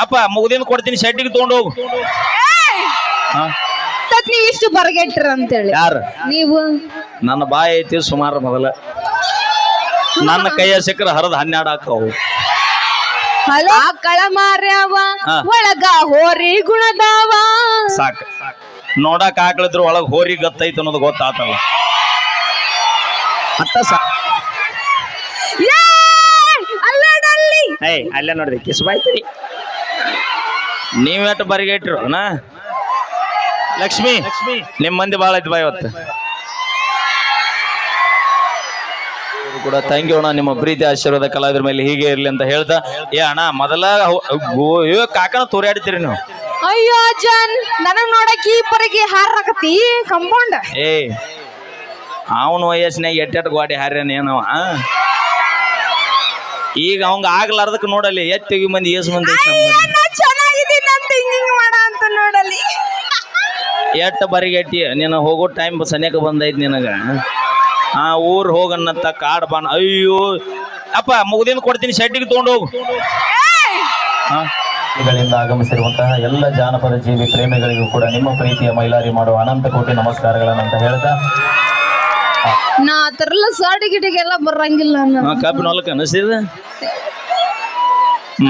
ಅಪ್ಪ ಮುಗ್ದಿಂದ ಕೊಡ್ತೀನಿ ಶೆಟ್ಟಿಗೆ ತಗೊಂಡು ಹೋಗು. ನೀವ್ ಇಷ್ಟು ಬರ್ಗೆಟ್ರ ಅಂತೇಳಿ ಯಾರು ನೀವು? ನನ್ನ ಬಾಯಿ ಐತಿ ಸುಮಾರು ಮೊದಲ ನನ್ನ ಕೈಯ ಸಿಕ್ಕರ ಹರಿದ 12 ಹಾಕವು. ಆಕಳ ಮಾರ್ಯಾವ ಒಳಗ ಹೋರಿ ಗುಣದಾವ. ಸಾಕು ನೋಡಕ್ ಆಕಳಿದ್ರು ಒಳಗ್ ಹೋರಿ ಗತ್ತೈತಿ ಅನ್ನೋದು ಗೊತ್ತಾತಲ್ಲ. ಅತ್ತ ಅಲ್ಲೇ ನೋಡ್ರಿ ಕಿಸ್ಬಾಯ್ತೀರಿ. ನೀವೆಟ್ಟು ಬರಿಗೇಟ್ರು ನಾ ಲಕ್ಷ್ಮಿ ನಿಮ್ ಮಂದಿ ಬಾಳ ಐತಿ ಬಾ ಇವತ್ತು ಕೂಡ. ಥ್ಯಾಂಕ್ ಯು ಅಣ್ಣ, ನಿಮ್ಮ ಪ್ರೀತಿ ಆಶೀರ್ವಾದ ಕಲಾವಿದ್ರ ಮೇಲೆ ಹೀಗೆ ಇರ್ಲಿ ಅಂತ ಹೇಳ್ತಾ. ಅಣ್ಣ ಮೊದಲ ಕಾಕನ ತೋರಾಡ್ತೀರಿ ನೀವು. ಅಯ್ಯೋ ಅಜ್ಜನ್ ನನಗ್ ನೋಡಕ್ ಈ ಪರಿಗೆ ಹಾರಕತ್ತಿ ಕಂಪೌಂಡ್. ಅವನ ವಯಸ್ಸಿನಾಗ ಎಟ್ಟೆಟ್ ಗಾಡಿ ಹಾರ್ಯಾನ ಏನವ. ಈಗ ಅವಂಗ ಆಗ್ಲಾರ್ದಕ್ ನೋಡಲಿ ಎತ್ತಿಗೆ ಮಂದಿ ಏಸು ಮಂದಿ ಚೆನ್ನಾಗಿದ್ದೀನಿ ಅಂತ ಹಿಂಗ್ ಮಾಡ ಅಂತ ನೋಡಲಿ. ಎಟ್ಟ ಬರಿಗೆಟ್ಟಿ ನೀನು ಹೋಗೋ ಟೈಮ್ ಸನ್ಯಾಕ ಬಂದೈತಿ ನಿನಗ. ಊರ್ ಹೋಗನ್ನಂತ ಕಾಡ್ ಬಾಣ. ಅಯ್ಯೋ ಅಪ್ಪ ಮುಗ್ದಿಂದ ಕೊಡ್ತೀನಿ ಶೆಟ್ಟಿಗೆ ತಗೊಂಡು ಹೋಗು. ಗಳಿಂದ ಆಗಮಿಸಿರುವಂತಹ ಎಲ್ಲ ಜಾನಪದ ಜೀವಿ ಪ್ರೇಮಿಗಳಿಗೂ ಕೂಡ ನಿಮ್ಮ ಪ್ರೀತಿಯ ಮೈಲಾರಿ ಮಾಡುವ ಅನಂತ ಕೋಟಿ ನಮಸ್ಕಾರಗಳನ್ನಂತ ಹೇಳ್ತಾ. ನಾ ಆತರಲ್ಲ ಸಾಡಿ ಗಿಟಿಗೆಲ್ಲ ಬರಂಗಿಲ್ಲ. ಕಬ್ಬಿನ ಹೊಲಕ್ಕ ಅನಿಸಿದ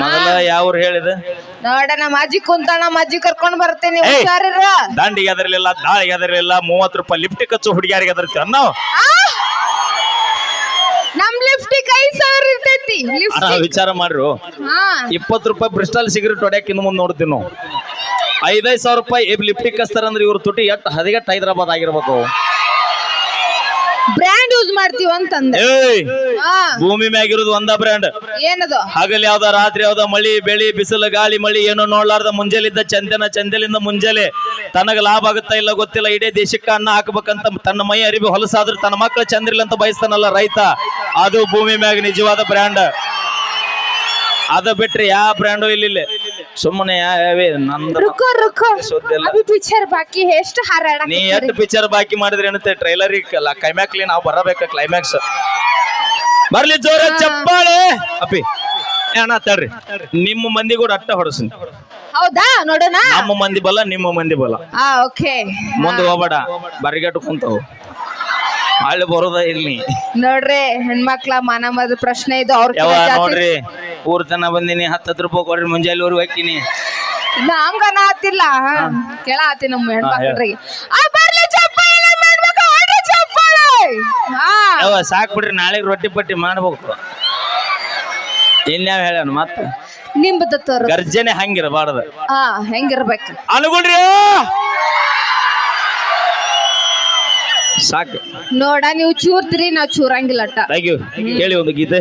ಮೊದಲ ಯಾವ್ರು ಹೇಳಿದ ನೋಡ ನಮ್ಮ ಅಜ್ಜಿ ಕುಂತಾಣ, ನಮ್ಮ ಅಜ್ಜಿ ಕರ್ಕೊಂಡ್ ಬರ್ತೇನೆ. ದಾಂಡಿಗೆ ಅದರಲಿಲ್ಲ, ದಾಳಿಗೆ ಅದರಲಿಲ್ಲ, 30 ರೂಪಾಯಿ ಲಿಫ್ಟ್ ಖರ್ಚು ಹುಡುಗಿಯಾರಿಗೆ ಅದರ್ತೀವಿ ಅನ್ನೋ. ನಮ್ ಲಿಫ್ಟಿಗೆ 5,000 ಇರ್ತೈತಿ. ವಿಚಾರ ಮಾಡ್ರು 20 ರೂಪಾಯಿ ಬ್ರಿಸ್ಟಲ್ ಸಿಗರೇಟ್ ಹೊಡ್ಯಾಕ ಇನ್ನು ಮುಂದೆ ನೋಡ್ತೀವಿ ನಾವು. 5,000 ರೂಪಾಯಿ ಲಿಫ್ಟಿಗೆ ಕಸ್ತಾರಂದ್ರೆ ಇವ್ರ ತುಟಿ ಎಟ್ಟು ಹದಿಗೆಟ್ಟು ಹೈದರಾಬಾದ್ ಆಗಿರ್ಬೇಕು. ಬ್ರ್ಯಾಂಡ್ ಯೂಸ್ ಮಾಡ್ತೀವಿ ಅಂತಂದ. ಭೂಮಿ ಮ್ಯಾಗಿರೋದು ಒಂದ ಬ್ರ್ಯಾಂಡ್. ಏನದು? ಹಗಲ್ ಯಾವ್ದ ರಾತ್ರಿ ಯಾವ್ದ ಮಳಿ ಬೆಳಿ ಬಿಸಿಲು ಗಾಳಿ ಮಳಿ ಏನೋ ನೋಡ್ಲಾರ್ದ ಮುಂಜಾಲಿದ್ದ ಚಂದಲಿಂದ ಮುಂಜಾಲೆ ತನಗ ಲಾಭ ಆಗುತ್ತಾ ಇಲ್ಲ ಗೊತ್ತಿಲ್ಲ. ಇಡೀ ದೇಶಕ್ಕೆ ಅನ್ನ ಹಾಕ್ಬೇಕಂತ ತನ್ನ ಮೈ ಅರಿವಿ ಹೊಲಸಾದ್ರೂ ತನ್ನ ಮಕ್ಕಳು ಚಂದ್ರಿಲ್ಲ ಅಂತ ಬಯಸ್ತಾನಲ್ಲ ರೈತ. ಅದು ಭೂಮಿ ಮ್ಯಾಗ ನಿಜವಾದ ಬ್ರ್ಯಾಂಡ್. ಅದ ಬಿಟ್ರೆ ಯಾವ ಬ್ರ್ಯಾಂಡು ಇಲ್ಲ. ಸುಮ್ಮನೆ ಪಿಕ್ಚರ್ ಬಾಕಿ ಎಷ್ಟು ಹಾರಾಡ. ನೀ ಎಷ್ಟು ಪಿಕ್ಚರ್ ಬಾಕಿ ಮಾಡಿದ್ರಿ ಏನಂತೆ ಟ್ರೈಲರ್ ಕ್ಲೈಮ್ಯಾಕ್ಲಿ ನಾವು ಬರಬೇಕ. ಕ್ಲೈಮ್ಯಾಕ್ಸ್ ಬರ್ಲಿ ಜೋರ ಚಪ್ಪಾಳೆ. ಅಪ್ಪಿ ಅಣ್ಣ ತಡ್ರಿ, ನಿಮ್ಮ ಮಂದಿ ಕೂಡ ಅಟ್ಟ ಹೊಡಸ್ನಿ. ಹೌದಾ ನೋಡೋಣ. ನಮ್ಮ ಮಂದಿ ಬಲ ನಿಮ್ಮ ಮಂದಿ ಬಲ. ಓಕೆ ಮುಂದೆ ಹೋಗ್ಬೇಡ, ಬರಿಗಟ್ಟು ಕುಂತಾವು ಹಳ್ಳಿ ಬರೋದ ಇಲ್ಲಿ. ನೋಡ್ರಿ ಹೆಣ್ಮಕ್ಳ ಮಾನವದ ಪ್ರಶ್ನೆ ಇದು. ಯಾವ ನೋಡ್ರಿ ಊರ್ ತನ ಬಂದಿನಿ 10 ರೂಪಾಯಿ ಕೊಡ್ರಿ ಮುಂಜಾನೆವರೆಗೂ ಹಾಕಿನಿ. ಹಂಗನ ಆತಿಲ್ಲ ಕೇಳ ಆತಿ ನಮ್ಮ ಹೆಣ್ಮಕ್ಳಿಗೆ. ಸಾಕ್ ಬಿಡ್ರಿ, ನಾಳೆ ರೊಟ್ಟಿ ಪಟ್ಟಿ ಮಾಡ್ಬೇಕು. ಇನ್ಯಾವ ಹೇಳ ಮತ್ತ ನಿಂಬದ ಗರ್ಜನೆ ಹಂಗಿರಬಾರ್ದ. ಹೆಂಗಿರ್ಬೇಕು ಅನ್ಕೊಂಡ್ರಿ ಸಾಕು. ನೋಡ ನೀವು ಚೂರ್ತೀರಿ, ನಾವ್ ಚೂರಂಗಿಲ್ಲ. ಕೇಳಿ ಒಂದು ಗೀತೆ.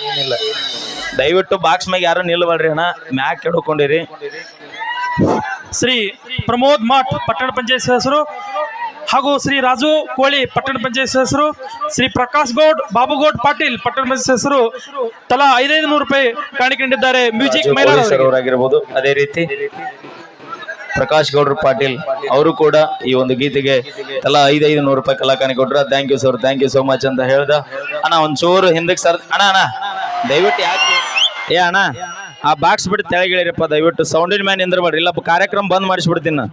ಏನಿಲ್ಲ, ದಯವಿಟ್ಟು ಬಾಕ್ಸ್ ಮ್ಯಾಗ ಯಾರು ನಿಲ್ಬೇಡ್ರಿ ಅಣ್ಣ, ಮ್ಯಾಕ್ ಕೆಡ್ಕೊಂಡಿರಿ. ಶ್ರೀ ಪ್ರಮೋದ್ ಮಠ್ ಪಟ್ಟಣ ಪಂಚಾಯತ್ ಸದಸ್ಯರು ಹಾಗೂ ಶ್ರೀ ರಾಜು ಕೋಳಿ ಪಟ್ಟಣ ಪಂಚಾಯತ್ ಸದಸ್ಯರು, ಶ್ರೀ ಪ್ರಕಾಶ್ ಗೌಡ್ ಬಾಬುಗೌಡ್ ಪಾಟೀಲ್ ಪಟ್ಟಣ ಪಂಚಾಯತ್ ಸದಸ್ಯರು ತಲಾ 500 ರೂಪಾಯಿ ಕಾಣಿಕೊಂಡಿದ್ದಾರೆ. ಮ್ಯೂಸಿಕ್ ಮೈಲಾರವರಾಗಿರ್ಬೋದು, ಅದೇ ರೀತಿ ಪ್ರಕಾಶ್ ಗೌಡ್ರು ಪಾಟೀಲ್ ಅವರು ಕೂಡ ಈ ಒಂದು ಗೀತೆಗೆ ತಲಾ 500 ರೂಪಾಯಿ ಕಲಾಕಾಣಿ ಕೊಟ್ರ. Thank you sir, thank you so much ಅಂತ ಹೇಳ್ದ. ಅಣ್ಣ ಒಂಚೂರು ಹಿಂದಕ್ಕೆ ಸರ್ ಅಣ್ಣ ದಯವಿಟ್ಟು ಯಾಕೆ ಅಣ್ಣ ಆ ಬಾಕ್ಸ್ ಬಿಟ್ಟು ತೆಳಗಿಳಿರಪ್ಪ ದಯವಿಟ್ಟು. ಸೌಂಡಿನ ಮ್ಯಾನ್ ನಿಂದ್ರಬೇಡ್ರಿ, ಇಲ್ಲ ಕಾರ್ಯಕ್ರಮ ಬಂದ್ ಮಾಡಿಸ್ಬಿಡ್ತೀನಿ.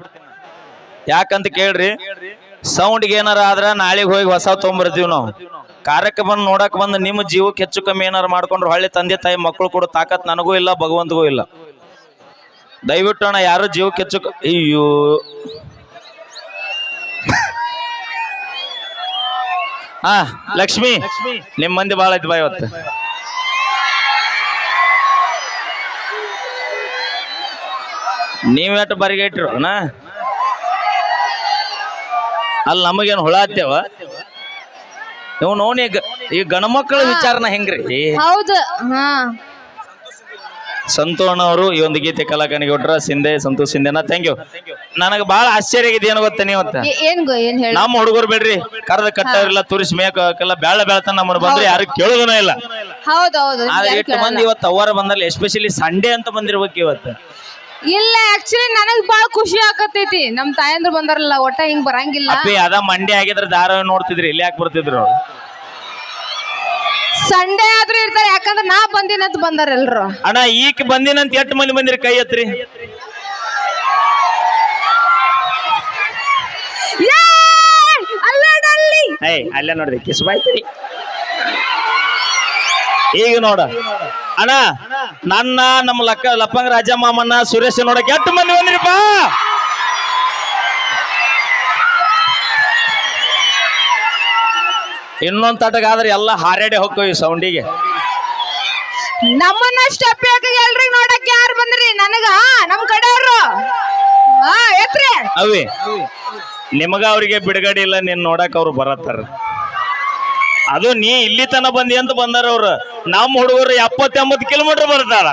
ಯಾಕಂತ ಕೇಳ್ರಿ, ಸೌಂಡ್ಗೆ ಏನಾರ ಆದ್ರ ನಾಳೆಗೆ ಹೋಗಿ ಹೊಸ ತೊಗೊಂಬರ್ತೀವಿ ನಾವು. ಕಾರ್ಯಕ್ರಮ ನೋಡಕ್ ಬಂದು ನಿಮ್ಮ ಜೀವಕ್ಕೆ ಹೆಚ್ಚು ಕಮ್ಮಿ ಏನಾರು ಮಾಡ್ಕೊಂಡ್ರು ಹಳ್ಳಿ ತಂದೆ ತಾಯಿ ಮಕ್ಕಳು ಕೂಡ ತಾಕತ್ ನನಗೂ ಇಲ್ಲ, ಭಗವಂತಗೂ ಇಲ್ಲ. ದಯವಿಟ್ಟು ಅಣ್ಣ ಯಾರು ಜೀವಕ್ಕೆ ಹೆಚ್ಚು ಅಯ್ಯೋ ಲಕ್ಷ್ಮಿ ನಿಮ್ ಮಂದಿ ಬಾಳ ಐತಿ ಬಾ ಇವತ್ತು. ನೀವೆಟ್ಟು ಬರಿಗೇಟ್ರು ನಾ ಅಲ್ಲಿ ನಮಗೇನು ಹುಳ ಹತ್ತೇವ ನೀವು ನೋನಿ. ಈ ಗಣಮಕ್ಕಳ ವಿಚಾರನ ಹೆಂಗ್ರಿ? ಹೌದು. ಸಂತೋಷ್ ಅವರು ಈ ಒಂದು ಗೀತೆ ಕಲಾಕಾನಿಗೆ ಕೊಟ್ರ. ಸಂತೋಷ್ ಸಿಂಧೆನ ಥ್ಯಾಂಕ್ ಯು. ನನಗೆ ಬಹಳ ಆಶ್ಚರ್ಯ ಆಗಿದೆ ಏನು ಗೊತ್ತ ನೀವತ್ತ ನಮ್ಮ ಹುಡುಗರು ಬೇಡ್ರಿ ಕರೆದ ಕಟ್ಟವ್ರಿಲ್ಲ ತುರಿಸಿ ಮೇಕೆಲ್ಲ ಬೆಳತನ ನಮ್ಮ ಬಂದ್ರೆ ಯಾರು ಕೇಳೋದನ ಇಲ್ಲ. ಎಷ್ಟು ಮಂದಿ ಇವತ್ತು ಅವರ ಬಂದಲ್ಲಿ ಎಸ್ಪೆಷಲಿ ಸಂಡೇ ಅಂತ ಬಂದಿರ್ಬೇಕು ಇವತ್ತು. ಇಲ್ಲ ಆಕ್ಚುಲಿ ನನಗ್ ಬಾಳ ಖುಷಿ ಆಗತೈತಿ, ನಮ್ ತಾಯಂದ್ರ ಬಂದಾರಲ್ಲ ಒಟ್ಟ ಹಿಂಗ್ ಬರಂಗಿಲ್ಲ. ಅದ ಮಂಡೆ ಆಗಿದ್ರೆ ಧಾರಾವಾಹಿ ನೋಡ್ತಿದ್ರಿ, ಇಲ್ಲಿ ಯಾಕೆ ಬರ್ತಿದ್ರು? ಸಂಡೇ ಆದ್ರೂ ಇರ್ತಾರೆ, ಯಾಕಂದ್ರೆ ನಾ ಬಂದಿನಂತ ಬಂದಾರ ಎಲ್ರು. ಅಣ್ಣ ಈಗ ಬಂದಿನಂತ ಎಷ್ಟು ಮಂದಿ ಬಂದಿರಿ ಕೈ ಎತ್ರಿ. ಅಲ್ಲೇ ನೋಡ್ರಿ ಕಿಸ್ಬಾಯ್ತಿರಿ. ಈಗ ನೋಡ ಅಣ್ಣ ನನ್ನ ನಮ್ಮ ಲಪ್ಪಂಗ ರಾಜ ಮಾಮನ್ನ ಸುರೇಶ್ ನೋಡಕ್ಕೆ ಎಷ್ಟು ಮಂದಿ ಬಂದ್ರಿಪ್ಪ. ಇನ್ನೊಂದ್ ತಟಗಾದ್ರೆ ಎಲ್ಲ ಹಾರ್ಯಾಡೆ ಹೋಗ್ತೇವೆ ಸೌಂಡಿಗೆ. ನಮ್ಮನ್ನ ಸ್ಟೆಪ್ ಎಲ್ರಿಗ್ ನೋಡಕ್ ಯಾರು ಬಂದ್ರಿ? ನನಗ ನಮ್ ಕಡೆಯವ್ರು ಎತ್ರಿ ಅವೇ ನಿಮಗ ಅವ್ರಿಗೆ ಬಿಡುಗಡೆ ಇಲ್ಲ, ನೀನ್ ನೋಡಕ್ ಅವ್ರು ಬರತ್ತಾರ. ಅದು ನೀ ಇಲ್ಲಿ ತನ ಬಂದಿ ಅಂತ ಬಂದಾರ ಅವ್ರು. ನಮ್ಮ ಹುಡುಗರು 70-80 ಕಿಲೋಮೀಟರ್ ಬರ್ತಾರ.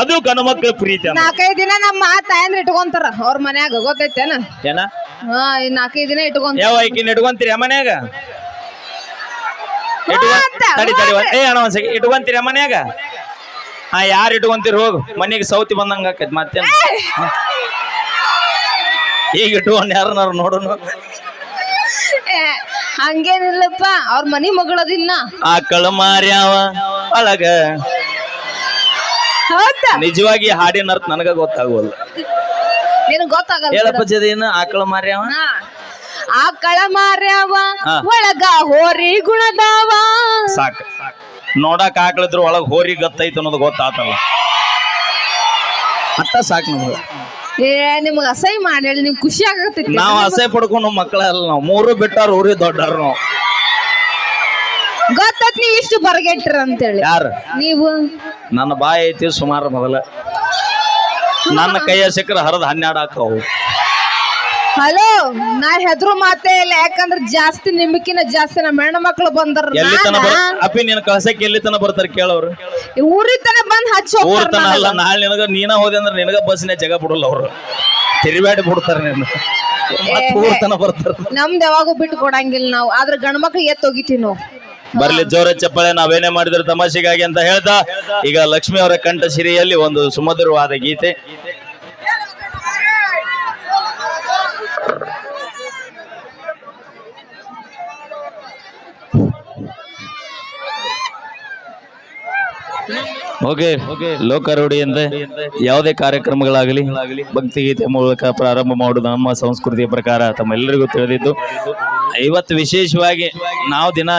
ಅದು ಗಂಡು ಮಕ್ಳ ಪ್ರೀತಿ. 4-5 ದಿನ ನಮ್ಮ ತಾಯಂದ್ರ ಇಟ್ಕೊಂತಾರ ಅವ್ರ ಮನ್ಯಾಗ, ಗೊತ್ತೈತೇನ? ಏನ 4-5 ದಿನ ಇಟ್ಕೊಂತ. ಯಾವ ಐಕಿನ ಇಟ್ಕೊಂತೀರಿ ಮನ್ಯಾಗ? ತಡಿ ಅಣ್ಣ ಒಂದ್ ಸೆಕೆಂಡ್, ಇಟ್ಕೊಂತೀರಿ ಮನ್ಯಾಗ? ಯಾರು ಇಟ್ಕೊಂತೀರಿ? ಹೋಗು ಮನೆಗೆ ಸೌತಿ ಬಂದಂಗ ಆಕೈತಿ. ಮತ್ತೆ ಈಗ ಇಟ್ಕೊಂಡ್ ಯಾರನ್ನಾರು ನೋಡೋಣ. ಹಂಗೇನಿಲ್ಲಪ್ಪ, ಅವ್ರ ಮನಿ ಮಗಳದಿನ್ನ ಆಕಳ ಮಾರ್ಯಾವ ಒಳಗ. ನಿಜವಾಗಿ ಹಾಡಿನ ಅರ್ಥ ನನಗ ಗೊತ್ತಾಗೋಲ್ಲ, ನಿನಗ್ ಗೊತ್ತಾಗಲ್ಲ. ಹೇಳಪ್ಪ ಜದೇನ ಆಕಳ ಮಾರ್ಯಾವ. ಆಕಳ ಮಾರ್ಯಾವ ಒಳಗ ಹೋರಿ ಗುಣದಾವ. ಸಾಕ ನೋಡಕ್ ಆಕಳಿದ್ರು ಒಳಗ ಹೋರಿ ಗತ್ತೈತೆ ಅನ್ನೋದು ಗೊತ್ತಾತಲ್ಲ, ಅತ್ತ ಸಾಕು ನಮ್ಗೆ. ನಿಮ್ಗ ಅಸಹ್ಯ ಮಾಡಿ ಹೇಳಿ ನಿಮ್ಗೆ ಖುಷಿ ಆಗತೈತಿ. ನಾವ್ ಅಸಹ್ಯ ಪಡ್ಕೊಂಡು ಮಕ್ಕಳಲ್ಲ, ನಾವು 3 ಬಿಟ್ಟಾರ ಊರಿ ದೊಡ್ಡಾರ ನಾವು. ಗೊತ್ತೈತಿ ನೀವ್ ಇಷ್ಟು ಬರಗೆಟ್ರ ಅಂತೇಳಿ. ಯಾರು? ನೀವು. ನನ್ನ ಬಾಯಿ ಐತಿ ಸುಮಾರು ಮೊದಲ, ನನ್ನ ಕೈಯ ಸಿಕ್ಕರ ಹರಿದ 12 ಹಾಕವು. ಹಲೋ, ನಾ ಹೆದ್ರು ಮಾತೇ ಇಲ್ಲ, ಯಾಕಂದ್ರೆ ಜಾಸ್ತಿ ನಿಮ್ಮಕಿನ ಜಾಸ್ತಿ ನಮ್ಮ ಹೆಣ್ಣು ಮಕ್ಳು ಬಂದ್ರ. ಎಲ್ಲಿ ತನ ಅಪ್ಪಿ ನಿನ್ ಕಳ್ಸಕ್ಕೆ ಎಲ್ಲಿ ತನ ಬರ್ತಾರ ಕೇಳವ್ರು? ಊರಿ ತನ ಬಂದ್ ಹಚ್ಚಿ ಊರ್ ತನ ಅಲ್ಲ, ನಾಳೆ ನಿನಗ ನೀನ ಹೋದೆ ಅಂದ್ರೆ ನಿನಗ ಬಸ್ನೇ ಜಗ ಬಿಡಲ್ಲ ಅವ್ರು, ತಿರುಗಾಡಿ ಬಿಡ್ತಾರ ನಿನ್ನ. ಊರ್ ತನ ಬರ್ತಾರ. ನಮ್ದು ಯಾವಾಗೂ ಬಿಟ್ಟು ಕೊಡಂಗಿಲ್ಲ ನಾವು, ಆದ್ರೆ ಗಂಡ ಮಕ್ಳು ಎತ್ತೋಗಿತೀವಿ ನಾವು. ಬರ್ಲಿ ಜೋರ ಚಪ್ಪಾಳೆ, ನಾವೇನೇ ಮಾಡಿದ್ರು ತಮಾಷೆಗಾಗಿ ಅಂತ ಹೇಳ್ತಾ ಈಗ ಲಕ್ಷ್ಮಿ ಅವರ ಕಂಠಸಿರಿಯಲ್ಲಿ ಒಂದು ಸುಮಧುರವಾದ ಗೀತೆ. ಓಕೆ, ಲೋಕಾರೂಢಿಯಂತೆ ಯಾವುದೇ ಕಾರ್ಯಕ್ರಮಗಳಾಗಲಿ ಭಕ್ತಿಗೀತೆ ಮೂಲಕ ಪ್ರಾರಂಭ ಮಾಡುವುದು ನಮ್ಮ ಸಂಸ್ಕೃತಿಯ ಪ್ರಕಾರ ತಮ್ಮೆಲ್ಲರಿಗೂ ತಿಳಿದಿದ್ದು. ಇವತ್ತು ವಿಶೇಷವಾಗಿ ನಾವು ದಿನ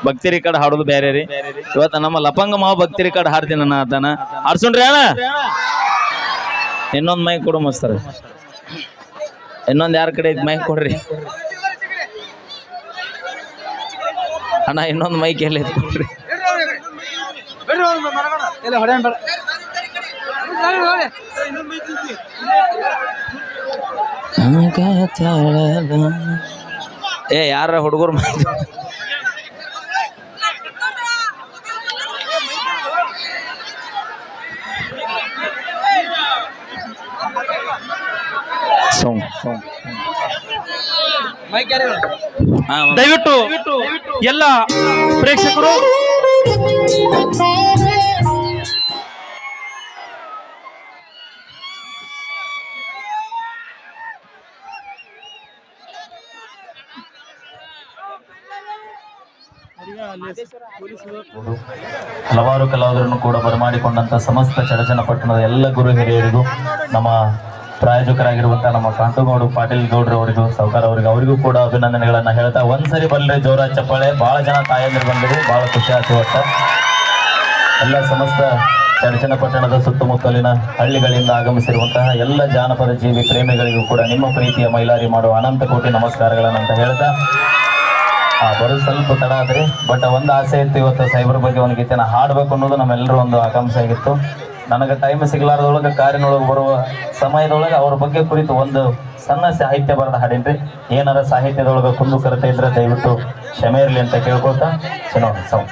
ಭಕ್ತಿ ರೆಕಾರ್ಡ್ ಹಾಡೋದು ಬೇರೆ ರೀ. ಇವತ್ತು ನಮ್ಮ ಲಪಂಗ ಮಾವ ಭಕ್ತಿ ರೆಕಾರ್ಡ್ ಹಾಡ್ತೀನಿ ನನ್ನ ಆತನ ಆಡ್ಸೋಣ್ರಿ ಅಣ್ಣ. ಇನ್ನೊಂದು ಮೈಕ್ ಕೊಡು ಮಸ್ತಾರ, ಇನ್ನೊಂದು ಯಾರ ಕಡೆ ಐತಿ ಮೈಕ್ ಕೊಡ್ರಿ ಅಣ್ಣ. ಇನ್ನೊಂದು ಮೈಕ್ ಎಲ್ಲ ಐತಿ ಕೊಡ್ರಿ. ಯಾರ ಹುಡುಗರು ದಯವಿಟ್ಟು ಎಲ್ಲ ಪ್ರೇಕ್ಷಕರು ಹಲವಾರು ಕಲಾವಿದರನ್ನು ಕೂಡ ಬರಮಾಡಿಕೊಂಡಂತ ಸಮಸ್ತ ಚಡಚಣ ಪಟ್ಟಣದ ಎಲ್ಲ ಗುರು ಹಿರಿಯರಿಗೂ, ನಮ್ಮ ಪ್ರಾಯೋಜಕರಾಗಿರುವಂತಹ ನಮ್ಮ ಕಾಂತಗೌಡ ಪಾಟೀಲ್ ಗೌಡ್ರವರಿಗೂ, ಸಾವ್ಕಾರ ಅವರಿಗೂ ಕೂಡ ಅಭಿನಂದನೆಗಳನ್ನ ಹೇಳ್ತಾ ಒಂದ್ಸರಿ ಬರ್ಲಿ ಜೋರ ಚಪ್ಪಾಳೆ. ಬಹಳ ಜನ ತಾಯಂದಿರು ಬಂದಿರಿ, ಬಹಳ ಖುಷಿ ಆಯ್ತು. ಒಟ್ಟ ಎಲ್ಲ ಸಮಸ್ತ ಚಡಚಣ ಪಟ್ಟಣದ ಸುತ್ತಮುತ್ತಲಿನ ಹಳ್ಳಿಗಳಿಂದ ಆಗಮಿಸಿರುವಂತಹ ಎಲ್ಲ ಜಾನಪದ ಜೀವಿ ಪ್ರೇಮಿಗಳಿಗೂ ಕೂಡ ನಿಮ್ಮ ಪ್ರೀತಿಯ ಮೈಲಾರಿ ಮಾಡುವ ಅನಂತ ಕೋಟಿ ನಮಸ್ಕಾರಗಳನ್ನಂತ ಹೇಳ್ತಾ, ಬರೋದು ಸ್ವಲ್ಪ ತಡ ಆದ್ರಿ, ಬಟ್ ಒಂದು ಆಸೆ ಇತ್ತು, ಇವತ್ತು ಸೈಬರ್ ಬಗ್ಗೆ ಒಂದು ಗೀತೆನ ಹಾಡ್ಬೇಕು ಅನ್ನೋದು ನಮ್ಮೆಲ್ಲರೂ ಒಂದು ಆಕಾಂಕ್ಷೆ ಆಗಿತ್ತು. ನನಗೆ ಟೈಮ್ ಸಿಗ್ಲಾರ್ದೊಳಗೆ ಕಾರಿನೊಳಗೆ ಬರುವ ಸಮಯದೊಳಗೆ ಅವ್ರ ಬಗ್ಗೆ ಕುರಿತು ಒಂದು ಸಣ್ಣ ಸಾಹಿತ್ಯ ಬರೆದ ಹಾಡಿನ್ರಿ. ಏನಾರ ಸಾಹಿತ್ಯದೊಳಗೆ ಕುಂದು ಕೊರತೆ ಇದ್ರೆ ದಯವಿಟ್ಟು ಕ್ಷಮೆ ಇರಲಿ ಅಂತ ಕೇಳ್ಕೊಳ್ತಾ, ಚಲೋ ಸೌಂಡ್